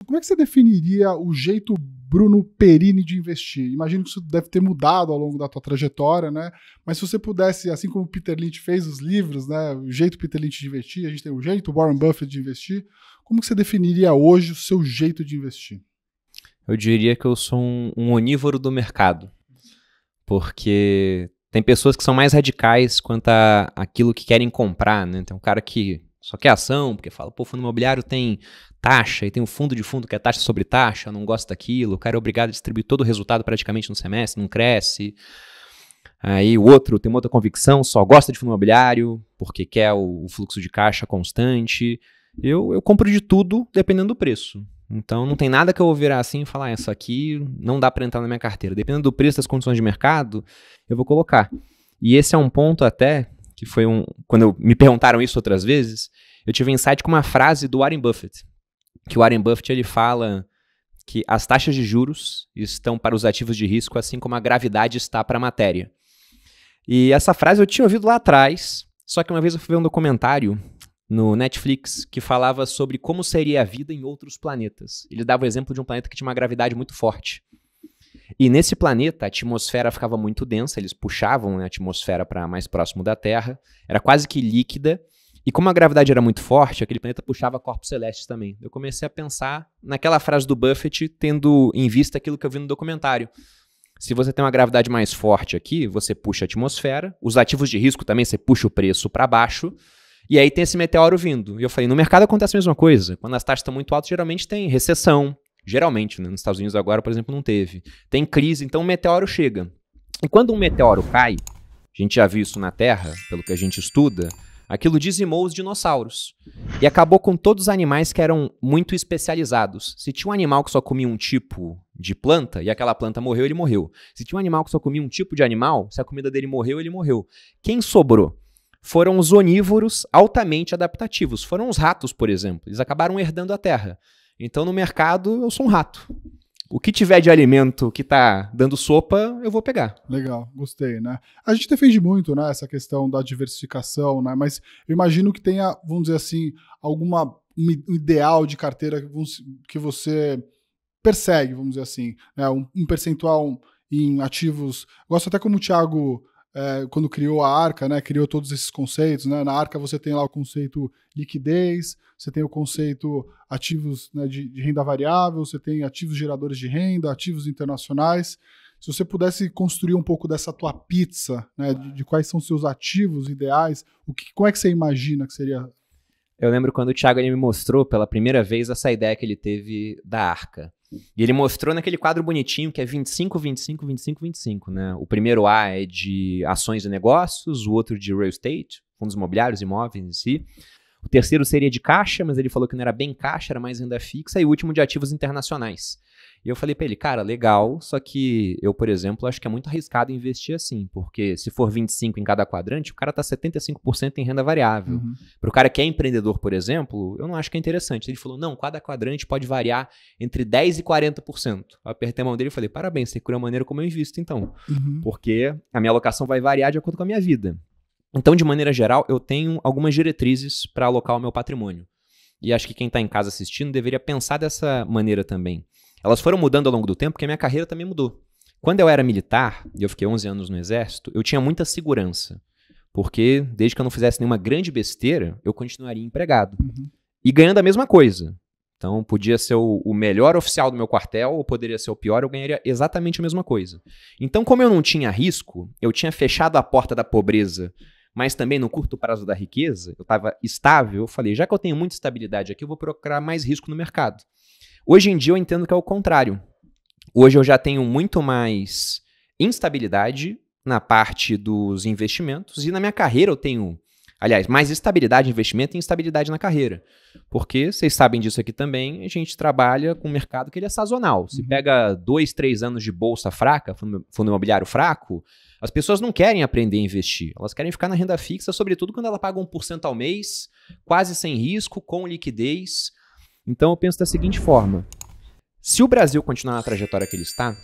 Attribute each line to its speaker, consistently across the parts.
Speaker 1: como é que você definiria o jeito Bruno Perini de investir? Imagino que isso deve ter mudado ao longo da tua trajetória, né? Mas se você pudesse, assim como o Peter Lynch fez os livros, né? O jeito Peter Lynch de investir, a gente tem o jeito Warren Buffett de investir. Como que você definiria hoje o seu jeito de investir?
Speaker 2: Eu diria que eu sou um onívoro do mercado, porque tem pessoas que são mais radicais quanto àquilo que querem comprar, né? Tem um cara que só quer ação, porque fala, pô, o fundo imobiliário tem taxa, e tem um fundo de fundo que é taxa sobre taxa, não gosta daquilo, o cara é obrigado a distribuir todo o resultado praticamente no semestre, não cresce. Aí o outro tem uma outra convicção, só gosta de fundo imobiliário, porque quer o fluxo de caixa constante. Eu compro de tudo, dependendo do preço. Então não tem nada que eu vou virar assim e falar, isso aqui não dá para entrar na minha carteira. Dependendo do preço, das condições de mercado, eu vou colocar. E esse é um ponto até, que foi quando me perguntaram isso outras vezes, eu tive um insight com uma frase do Warren Buffett. Que o Warren Buffett ele fala que as taxas de juros estão para os ativos de risco, assim como a gravidade está para a matéria. E essa frase eu tinha ouvido lá atrás, só que uma vez eu fui ver um documentário no Netflix que falava sobre como seria a vida em outros planetas. Ele dava o exemplo de um planeta que tinha uma gravidade muito forte. E nesse planeta a atmosfera ficava muito densa, eles puxavam, né, a atmosfera para mais próximo da Terra, era quase que líquida, e como a gravidade era muito forte, aquele planeta puxava corpos celestes também. Eu comecei a pensar naquela frase do Buffett, tendo em vista aquilo que eu vi no documentário. Se você tem uma gravidade mais forte aqui, você puxa a atmosfera, os ativos de risco também, você puxa o preço para baixo, e aí tem esse meteoro vindo. E eu falei, no mercado acontece a mesma coisa. Quando as taxas estão muito altas, geralmente tem recessão. Geralmente, né? Nos Estados Unidos agora, por exemplo, não teve. Tem crise, então o meteoro chega. E quando um meteoro cai, a gente já viu isso na Terra, pelo que a gente estuda, aquilo dizimou os dinossauros. E acabou com todos os animais que eram muito especializados. Se tinha um animal que só comia um tipo de planta, e aquela planta morreu, ele morreu. Se tinha um animal que só comia um tipo de animal, se a comida dele morreu, ele morreu. Quem sobrou? Foram os onívoros altamente adaptativos. Foram os ratos, por exemplo. Eles acabaram herdando a terra. Então, no mercado, eu sou um rato. O que tiver de alimento que está dando sopa, eu vou pegar.
Speaker 1: Legal, gostei, né? A gente defende muito, né, essa questão da diversificação, né? Mas eu imagino que tenha, vamos dizer assim, um ideal de carteira que você persegue, vamos dizer assim, né? Um percentual em ativos. Gosto até como o Thiago... quando criou a Arca, né, criou todos esses conceitos, né, na Arca você tem lá o conceito liquidez, você tem o conceito ativos, né, de renda variável, você tem ativos geradores de renda, ativos internacionais. Se você pudesse construir um pouco dessa tua pizza, né, de quais são seus ativos ideais, como é que você imagina que seria?
Speaker 2: Eu lembro quando o Thiago ele me mostrou pela primeira vez essa ideia que ele teve da Arca. E ele mostrou naquele quadro bonitinho que é 25, 25, 25, 25, né? O primeiro A é de ações e negócios, o outro de real estate, fundos imobiliários, imóveis em si. O terceiro seria de caixa, mas ele falou que não era bem caixa, era mais renda fixa. E o último de ativos internacionais. E eu falei pra ele, cara, legal, só que eu, por exemplo, acho que é muito arriscado investir assim, porque se for 25 em cada quadrante, o cara tá 75% em renda variável.
Speaker 1: Uhum.
Speaker 2: Pro cara que é empreendedor, por exemplo, eu não acho que é interessante. Ele falou, não, cada quadrante pode variar entre 10% e 40%. Eu apertei a mão dele e falei, parabéns, você criou a maneira como eu invisto, então.
Speaker 1: Uhum.
Speaker 2: Porque a minha alocação vai variar de acordo com a minha vida. Então, de maneira geral, eu tenho algumas diretrizes para alocar o meu patrimônio. E acho que quem está em casa assistindo deveria pensar dessa maneira também. Elas foram mudando ao longo do tempo, porque a minha carreira também mudou. Quando eu era militar, e eu fiquei 11 anos no exército, eu tinha muita segurança. Porque desde que eu não fizesse nenhuma grande besteira, eu continuaria empregado.
Speaker 1: Uhum.
Speaker 2: E ganhando a mesma coisa. Então, podia ser o melhor oficial do meu quartel, ou poderia ser o pior, eu ganharia exatamente a mesma coisa. Então, como eu não tinha risco, eu tinha fechado a porta da pobreza, mas também no curto prazo da riqueza, eu estava estável, eu falei, já que eu tenho muita estabilidade aqui, eu vou procurar mais risco no mercado. Hoje em dia eu entendo que é o contrário. Hoje eu já tenho muito mais instabilidade na parte dos investimentos e na minha carreira eu tenho, aliás, mais estabilidade em investimento e instabilidade na carreira. Porque, vocês sabem disso aqui também, a gente trabalha com um mercado que ele é sazonal. Se pega 2, 3 anos de bolsa fraca, fundo imobiliário fraco, as pessoas não querem aprender a investir. Elas querem ficar na renda fixa, sobretudo quando ela paga 1% ao mês, quase sem risco, com liquidez. Então eu penso da seguinte forma, se o Brasil continuar na trajetória que ele está,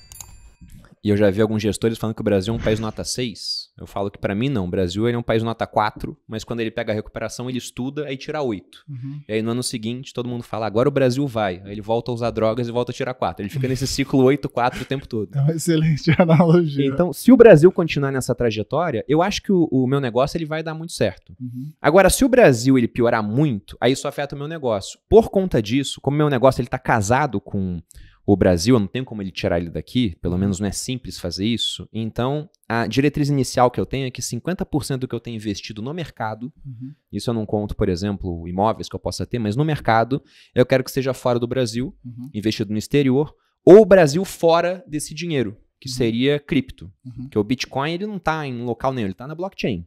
Speaker 2: e eu já vi alguns gestores falando que o Brasil é um país nota 6. Eu falo que para mim não, o Brasil ele é um país nota 4, mas quando ele pega a recuperação, ele estuda, aí tira 8. E aí no ano seguinte, todo mundo fala, agora o Brasil vai. Aí ele volta a usar drogas e volta a tirar 4. Ele fica nesse ciclo 8-4 o tempo todo.
Speaker 1: É uma excelente analogia.
Speaker 2: Então, se o Brasil continuar nessa trajetória, eu acho que o meu negócio ele vai dar muito certo. Agora, se o Brasil ele piorar muito, aí isso afeta o meu negócio. Por conta disso, como meu negócio ele tá casado com o Brasil, eu não tenho como ele tirar ele daqui, pelo menos não é simples fazer isso. Então, a diretriz inicial que eu tenho é que 50% do que eu tenho investido no mercado, isso eu não conto, por exemplo, imóveis que eu possa ter, mas no mercado, eu quero que esteja fora do Brasil, investido no exterior, ou o Brasil fora desse dinheiro, que seria cripto. Porque o Bitcoin ele não está em local nenhum, ele está na blockchain.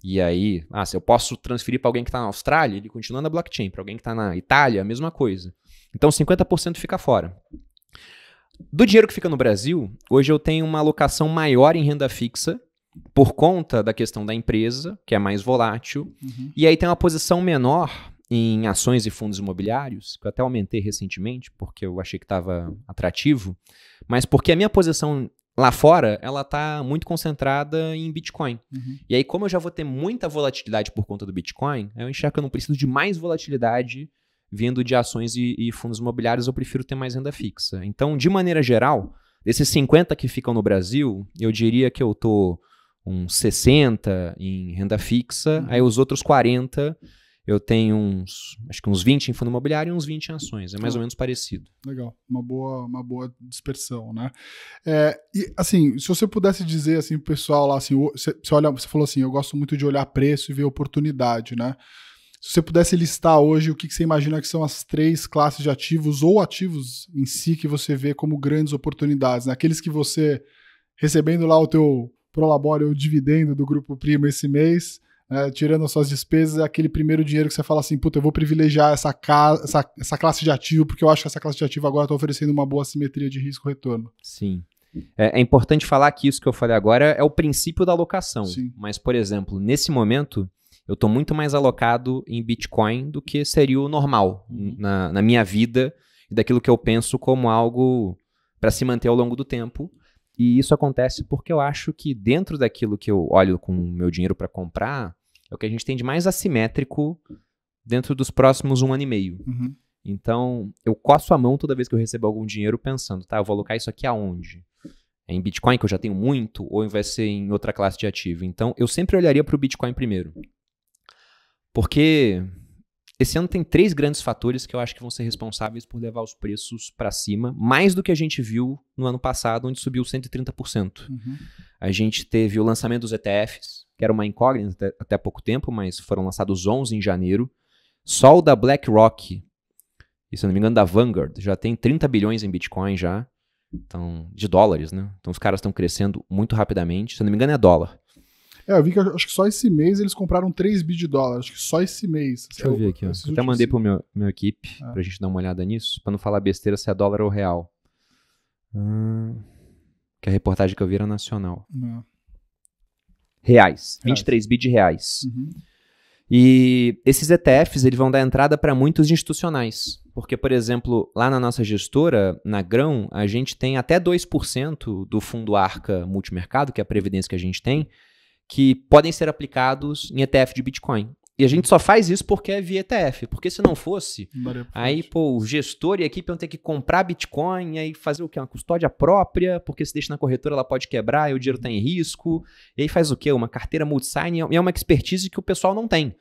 Speaker 2: E aí, se eu posso transferir para alguém que está na Austrália, ele continua na blockchain. Para alguém que está na Itália, a mesma coisa. Então 50% fica fora. Do dinheiro que fica no Brasil, hoje eu tenho uma alocação maior em renda fixa, por conta da questão da empresa, que é mais volátil. E aí tem uma posição menor em ações e fundos imobiliários, que eu até aumentei recentemente, porque eu achei que estava atrativo, mas porque a minha posição lá fora, ela está muito concentrada em Bitcoin. E aí, como eu já vou ter muita volatilidade por conta do Bitcoin, eu enxergo que eu não preciso de mais volatilidade vindo de ações e fundos imobiliários, eu prefiro ter mais renda fixa. Então, de maneira geral, desses 50 que ficam no Brasil, eu diria que eu estou uns 60 em renda fixa, aí os outros 40... eu tenho acho que uns 20 em fundo imobiliário e uns 20 em ações. É mais ou menos parecido.
Speaker 1: Legal. Uma boa dispersão, né? E, assim, se você pudesse dizer, assim, pro pessoal lá, assim, você falou assim, eu gosto muito de olhar preço e ver oportunidade, né? Se você pudesse listar hoje o que você imagina que são as 3 classes de ativos ou ativos em si que você vê como grandes oportunidades, né? Aqueles que você, recebendo lá o teu prolabore ou dividendo do Grupo Prima esse mês... tirando as suas despesas, é aquele primeiro dinheiro que você fala assim, puta, eu vou privilegiar essa classe de ativo, porque eu acho que essa classe de ativo agora está oferecendo uma boa simetria de risco-retorno.
Speaker 2: Sim. É importante falar que isso que eu falei agora é o princípio da alocação.
Speaker 1: Sim.
Speaker 2: Mas, por exemplo, nesse momento, eu estou muito mais alocado em Bitcoin do que seria o normal na minha vida e daquilo que eu penso como algo para se manter ao longo do tempo. E isso acontece porque eu acho que dentro daquilo que eu olho com o meu dinheiro para comprar, é o que a gente tem de mais assimétrico dentro dos próximos 1 ano e meio. Então, eu coço a mão toda vez que eu recebo algum dinheiro pensando, tá, eu vou alocar isso aqui aonde? É em Bitcoin, que eu já tenho muito, ou vai ser em outra classe de ativo? Então, eu sempre olharia para o Bitcoin primeiro. Porque esse ano tem 3 grandes fatores que eu acho que vão ser responsáveis por levar os preços para cima, mais do que a gente viu no ano passado, onde subiu 130%. A gente teve o lançamento dos ETFs, que era uma incógnita até pouco tempo, mas foram lançados 11 em janeiro. Só o da BlackRock, e se eu não me engano da Vanguard, já tem 30 bilhões em Bitcoin já, então, de dólares, né? Então os caras estão crescendo muito rapidamente, se eu não me engano é dólar.
Speaker 1: Eu vi que acho que só esse mês eles compraram 3 bi de dólar. Acho que só esse mês.
Speaker 2: Deixa eu ver aqui. Ó. Eu até mandei pro meu equipe pra gente dar uma olhada nisso, pra não falar besteira se é dólar ou real. Que a reportagem que eu vi era nacional. Reais. 23 bi de reais. E esses ETFs eles vão dar entrada para muitos institucionais. Porque, por exemplo, lá na nossa gestora, na Grão, a gente tem até 2% do fundo Arca Multimercado, que é a previdência que a gente tem, que podem ser aplicados em ETF de Bitcoin. E a gente só faz isso porque é via ETF. Porque se não fosse, aí o gestor e a equipe vão ter que comprar Bitcoin e aí fazer o quê? Uma custódia própria, porque se deixa na corretora ela pode quebrar e o dinheiro está em risco. E aí faz o quê? Uma carteira multisign e é uma expertise que o pessoal não tem.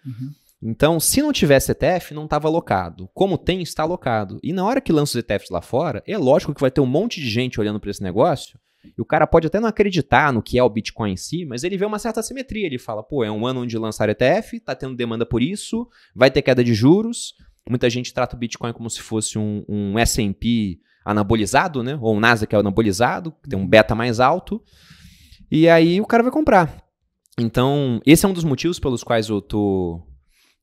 Speaker 2: Então, se não tivesse ETF, não estava alocado. Como tem, está alocado. E na hora que lança os ETFs lá fora, é lógico que vai ter um monte de gente olhando para esse negócio. E o cara pode até não acreditar no que é o Bitcoin em si, mas ele vê uma certa simetria. Ele fala, pô, é um ano onde lançar ETF, tá tendo demanda por isso, vai ter queda de juros. Muita gente trata o Bitcoin como se fosse um S&P anabolizado, né? Ou um Nasdaq anabolizado, que tem um beta mais alto. E aí o cara vai comprar. Então, esse é um dos motivos pelos quais eu tô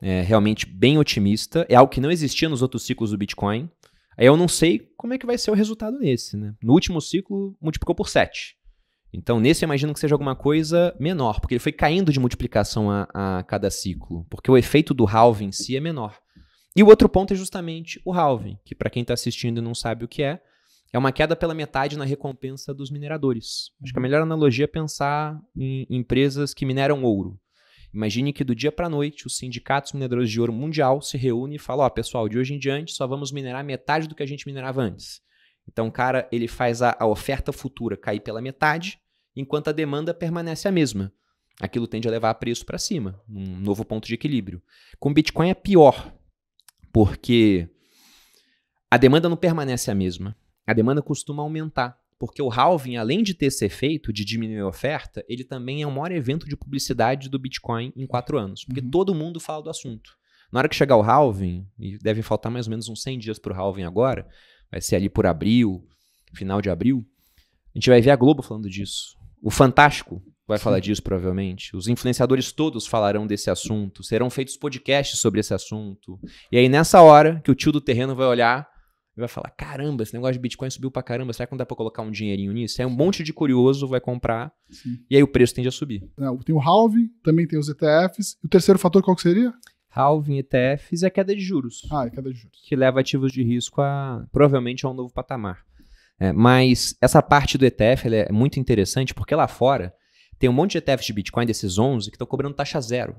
Speaker 2: realmente bem otimista. É algo que não existia nos outros ciclos do Bitcoin. Aí eu não sei como é que vai ser o resultado nesse, né? No último ciclo, multiplicou por 7. Então, nesse eu imagino que seja alguma coisa menor, porque ele foi caindo de multiplicação a cada ciclo, porque o efeito do halving em si é menor. E o outro ponto é justamente o halving, que para quem está assistindo e não sabe o que é é uma queda pela metade na recompensa dos mineradores. Acho que a melhor analogia é pensar em empresas que mineram ouro. Imagine que do dia para a noite os sindicatos mineradores de ouro mundial se reúnem e falam, pessoal, de hoje em diante só vamos minerar metade do que a gente minerava antes. Então o cara ele faz a oferta futura cair pela metade, enquanto a demanda permanece a mesma. Aquilo tende a levar o preço para cima, um novo ponto de equilíbrio. Com Bitcoin é pior, porque a demanda não permanece a mesma. A demanda costuma aumentar, porque o halving, além de ter esse efeito de diminuir a oferta, ele também é o maior evento de publicidade do Bitcoin em 4 anos, porque todo mundo fala do assunto. Na hora que chegar o halving, e deve faltar mais ou menos uns 100 dias para o halving agora, vai ser ali por abril, final de abril, a gente vai ver a Globo falando disso. O Fantástico vai falar disso provavelmente. Os influenciadores todos falarão desse assunto. Serão feitos podcasts sobre esse assunto. E aí nessa hora que o tio do terreno vai olhar e vai falar, caramba, esse negócio de Bitcoin subiu pra caramba, será que não dá pra colocar um dinheirinho nisso? Aí um monte de curioso vai comprar. Sim. E aí o preço tende a subir.
Speaker 1: Tem o halving, também tem os ETFs. E o terceiro fator qual que seria?
Speaker 2: Halving, ETFs e a queda de juros.
Speaker 1: É queda de juros.
Speaker 2: Que leva ativos de risco provavelmente a um novo patamar. Mas essa parte do ETF ela é muito interessante porque lá fora tem um monte de ETFs de Bitcoin, desses 11, que estão cobrando taxa zero.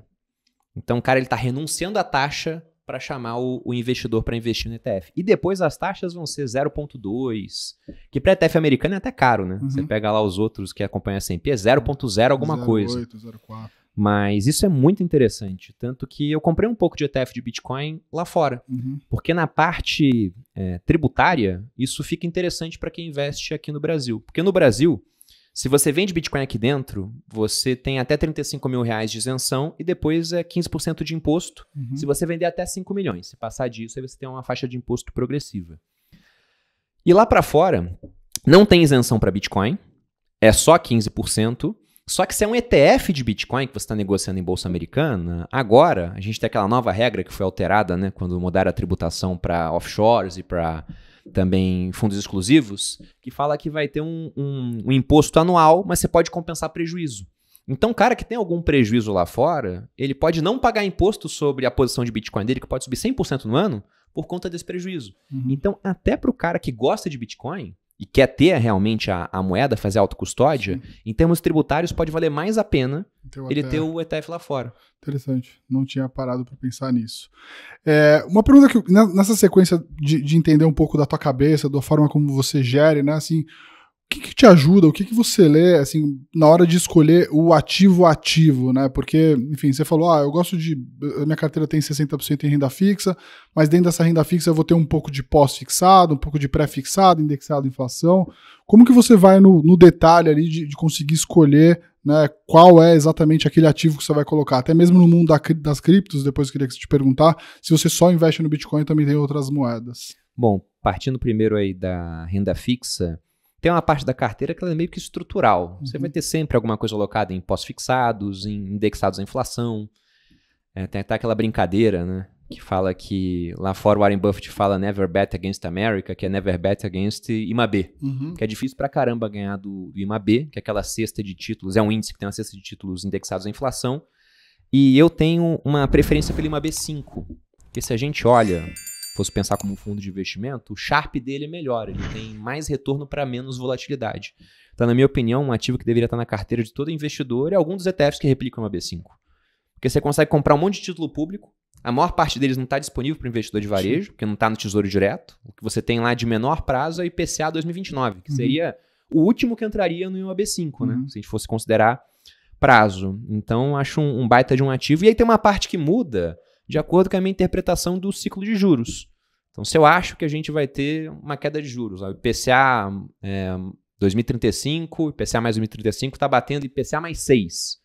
Speaker 2: Então o cara está renunciando à taxa para chamar o investidor para investir no ETF. E depois as taxas vão ser 0,2, que para ETF americano é até caro, né? Você pega lá os outros que acompanham a S&P, é 0,0 alguma coisa. 0,8, 0,4. Mas isso é muito interessante, tanto que eu comprei um pouco de ETF de Bitcoin lá fora, porque na parte tributária, isso fica interessante para quem investe aqui no Brasil. Porque no Brasil, se você vende Bitcoin aqui dentro, você tem até 35 mil reais de isenção e depois é 15% de imposto se você vender até 5 milhões. Se passar disso, aí você tem uma faixa de imposto progressiva. E lá para fora, não tem isenção para Bitcoin, é só 15%. Só que se é um ETF de Bitcoin que você está negociando em bolsa americana, agora a gente tem aquela nova regra que foi alterada, né, quando mudaram a tributação para offshores e para também fundos exclusivos, que fala que vai ter um imposto anual, mas você pode compensar prejuízo. Então o cara que tem algum prejuízo lá fora, ele pode não pagar imposto sobre a posição de Bitcoin dele, que pode subir 100% no ano, por conta desse prejuízo. Então até para o cara que gosta de Bitcoin, e quer ter realmente a moeda, fazer autocustódia, em termos tributários pode valer mais a pena ele ter o ETF lá fora.
Speaker 1: Interessante, não tinha parado para pensar nisso. Uma pergunta que, nessa sequência de entender um pouco da tua cabeça, da forma como você gere, né, assim, o que te ajuda, o que você lê, assim, na hora de escolher o ativo, né? Porque, enfim, você falou, eu gosto a minha carteira tem 60% em renda fixa, mas dentro dessa renda fixa eu vou ter um pouco de pós-fixado, um pouco de pré-fixado, indexado à inflação. Como que você vai no detalhe ali de conseguir escolher, né, qual é exatamente aquele ativo que você vai colocar? Até mesmo no mundo das criptos, depois eu queria te perguntar, se você só investe no Bitcoin, também tem outras moedas.
Speaker 2: Bom, partindo primeiro aí da renda fixa, tem uma parte da carteira que ela é meio que estrutural. Você vai ter sempre alguma coisa alocada em pós-fixados, em indexados à inflação. Tem até aquela brincadeira, né? Que fala que lá fora o Warren Buffett fala never bet against America, que é never bet against IMAB. Que é difícil pra caramba ganhar do IMAB, que é aquela cesta de títulos, é um índice que tem uma cesta de títulos indexados à inflação. E eu tenho uma preferência pelo IMAB 5, porque se a gente olha, fosse pensar como um fundo de investimento, o Sharpe dele é melhor, ele tem mais retorno para menos volatilidade. Então, na minha opinião, um ativo que deveria estar na carteira de todo investidor é algum dos ETFs que replicam o IMAB5. Porque você consegue comprar um monte de título público, a maior parte deles não está disponível para o investidor de varejo, porque não está no Tesouro Direto. O que você tem lá de menor prazo é o IPCA 2029, que seria o último que entraria no IMAB5, né? Se a gente fosse considerar prazo. Então, acho um baita de um ativo. E aí tem uma parte que muda de acordo com a minha interpretação do ciclo de juros. Então, se eu acho que a gente vai ter uma queda de juros, o IPCA 2035, IPCA mais 2035 está batendo IPCA mais 6.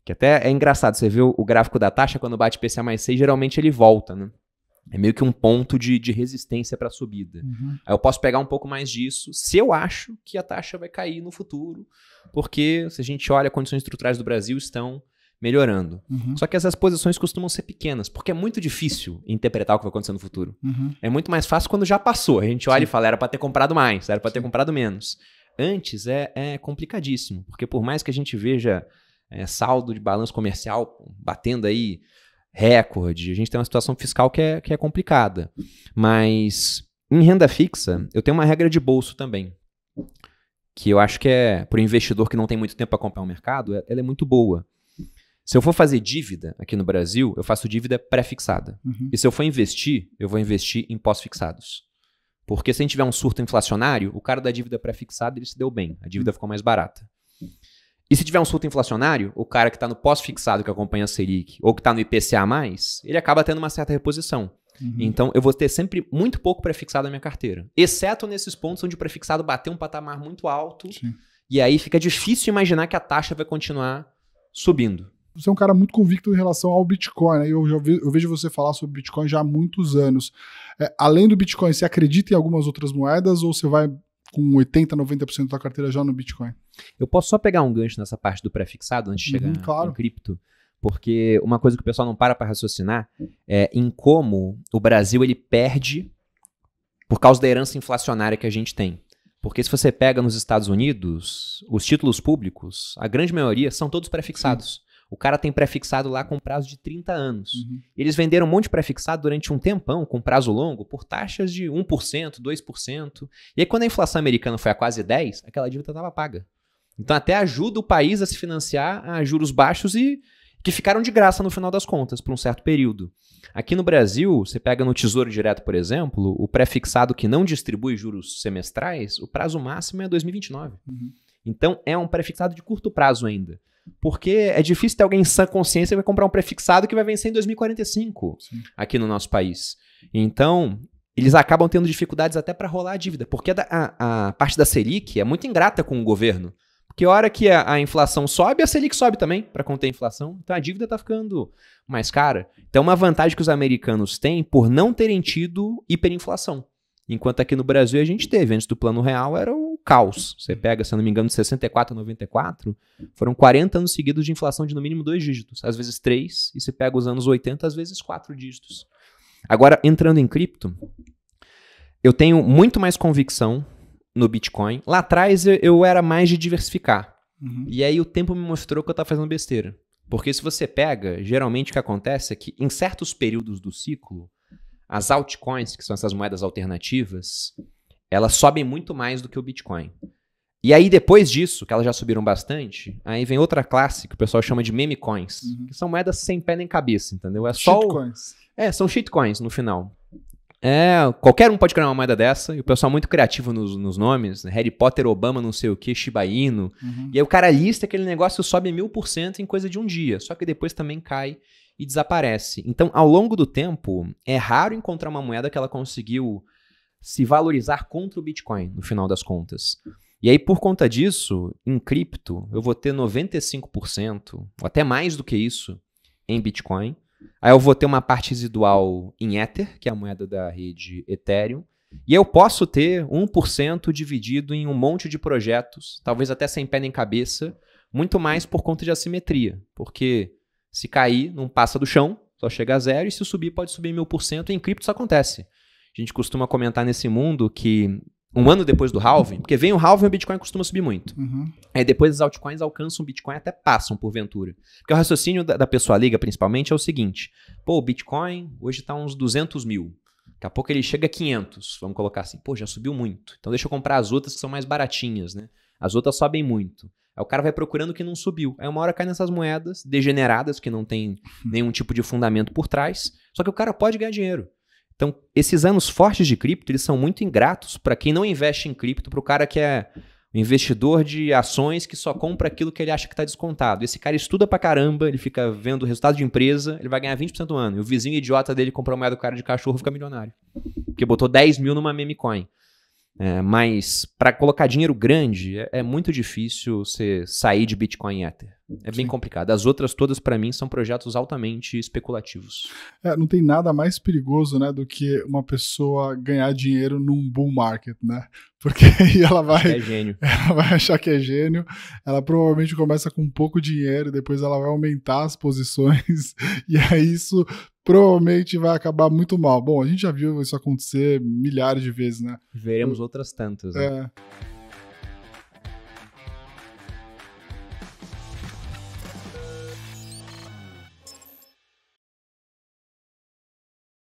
Speaker 2: Que até é engraçado, você vê o gráfico da taxa, quando bate IPCA mais 6, geralmente ele volta, né? É meio que um ponto de resistência para a subida. Aí eu posso pegar um pouco mais disso, se eu acho que a taxa vai cair no futuro, porque se a gente olha, condições estruturais do Brasil estão melhorando. Só que essas posições costumam ser pequenas, porque é muito difícil interpretar o que vai acontecer no futuro. É muito mais fácil quando já passou. A gente olha e fala, era para ter comprado mais, era para ter comprado menos. Antes é complicadíssimo, porque por mais que a gente veja saldo de balanço comercial batendo aí recorde, a gente tem uma situação fiscal que é complicada. Mas Em renda fixa, eu tenho uma regra de bolso também, que eu acho que para o investidor que não tem muito tempo para acompanhar o mercado, ela é muito boa. Se eu for fazer dívida aqui no Brasil, eu faço dívida pré-fixada. E se eu for investir, eu vou investir em pós-fixados. Porque se a gente tiver um surto inflacionário, o cara da dívida pré-fixada ele se deu bem, a dívida ficou mais barata. E se tiver um surto inflacionário, o cara que está no pós-fixado, que acompanha a Selic, ou que está no IPCA+, ele acaba tendo uma certa reposição. Então, eu vou ter sempre muito pouco pré-fixado na minha carteira. Exceto nesses pontos onde o pré-fixado bateu um patamar muito alto. Sim. E aí fica difícil imaginar que a taxa vai continuar subindo.
Speaker 1: Você é um cara muito convicto em relação ao Bitcoin, né? Eu vejo você falar sobre Bitcoin já há muitos anos. Além do Bitcoin, você acredita em algumas outras moedas ou você vai com 80%, 90% da carteira já no Bitcoin?
Speaker 2: Eu posso só pegar um gancho nessa parte do pré-fixado antes de chegar em cripto? Porque uma coisa que o pessoal não para raciocinar é em como o Brasil ele perde por causa da herança inflacionária que a gente tem. Porque se você pega nos Estados Unidos, os títulos públicos, a grande maioria são todos pré-fixados. Sim. O cara tem pré-fixado lá com prazo de 30 anos. Eles venderam um monte de pré-fixado durante um tempão, com prazo longo, por taxas de 1%, 2%. E aí quando a inflação americana foi a quase 10%, aquela dívida estava paga. Então até ajuda o país a se financiar a juros baixos e que ficaram de graça no final das contas, por um certo período. Aqui no Brasil, você pega no Tesouro Direto, por exemplo, o pré-fixado que não distribui juros semestrais, o prazo máximo é 2029. Então, é um pré-fixado de curto prazo ainda. Porque é difícil ter alguém em sã consciência que vai comprar um pré-fixado que vai vencer em 2045 aqui no nosso país. Então, eles acabam tendo dificuldades até para rolar a dívida, porque a parte da Selic é muito ingrata com o governo. Porque a hora que a inflação sobe, a Selic sobe também para conter a inflação. Então a dívida está ficando mais cara. Então uma vantagem que os americanos têm por não terem tido hiperinflação. Enquanto aqui no Brasil a gente teve, antes do Plano Real, era o caos. Você pega, se eu não me engano, de 64 a 94, foram 40 anos seguidos de inflação de no mínimo 2 dígitos. Às vezes 3, e se pega os anos 80, às vezes 4 dígitos. Agora, entrando em cripto, eu tenho muito mais convicção no Bitcoin. Lá atrás eu era mais de diversificar. E aí o tempo me mostrou que eu estava fazendo besteira. Porque se você pega, geralmente o que acontece é que em certos períodos do ciclo, as altcoins, que são essas moedas alternativas, elas sobem muito mais do que o Bitcoin. E aí depois disso, que elas já subiram bastante, aí vem outra classe que o pessoal chama de meme coins, que são moedas sem pé nem cabeça, entendeu? É só
Speaker 1: shitcoins.
Speaker 2: São shitcoins no final. Qualquer um pode criar uma moeda dessa, e o pessoal muito criativo nos nomes, né? Harry Potter, Obama, não sei o que, Shiba Inu. E aí o cara lista aquele negócio sobe 1000% em coisa de um dia, só que depois também cai e desaparece. Então, ao longo do tempo, é raro encontrar uma moeda que ela conseguiu se valorizar contra o Bitcoin, no final das contas. E aí, por conta disso, em cripto, eu vou ter 95%, ou até mais do que isso, em Bitcoin. Aí eu vou ter uma parte residual em Ether, que é a moeda da rede Ethereum. E eu posso ter 1% dividido em um monte de projetos, talvez até sem pé nem cabeça, muito mais por conta de assimetria. Porque se cair, não passa do chão, só chega a zero, e se subir, pode subir 1000%, e em cripto isso acontece. A gente costuma comentar nesse mundo que um ano depois do halving, porque vem o halving e o Bitcoin costuma subir muito. Aí depois as altcoins alcançam o Bitcoin, até passam porventura. Porque o raciocínio da pessoa liga, principalmente, é o seguinte. Pô, o Bitcoin hoje está uns 200 mil. Daqui a pouco ele chega a 500, vamos colocar assim. Pô, já subiu muito. Então deixa eu comprar as outras que são mais baratinhas, né? As outras sobem muito. Aí o cara vai procurando o que não subiu. Aí uma hora cai nessas moedas degeneradas, que não tem nenhum tipo de fundamento por trás. Só que o cara pode ganhar dinheiro. Então, esses anos fortes de cripto, eles são muito ingratos para quem não investe em cripto, para o cara que é um investidor de ações que só compra aquilo que ele acha que está descontado. Esse cara estuda pra caramba, ele fica vendo o resultado de empresa, ele vai ganhar 20% do ano. E o vizinho idiota dele comprou moeda do cara de cachorro e fica milionário. Porque botou 10 mil numa meme coin. Mas para colocar dinheiro grande é muito difícil você sair de Bitcoin e Ether. É bem complicado. As outras todas, para mim, são projetos altamente especulativos.
Speaker 1: Não tem nada mais perigoso, né, do que uma pessoa ganhar dinheiro num bull market, né? Porque aí ela vai achar que é gênio, ela provavelmente começa com pouco dinheiro, depois ela vai aumentar as posições, e aí isso provavelmente vai acabar muito mal. Bom, a gente já viu isso acontecer milhares de vezes, né?
Speaker 2: Veremos outras tantas, né?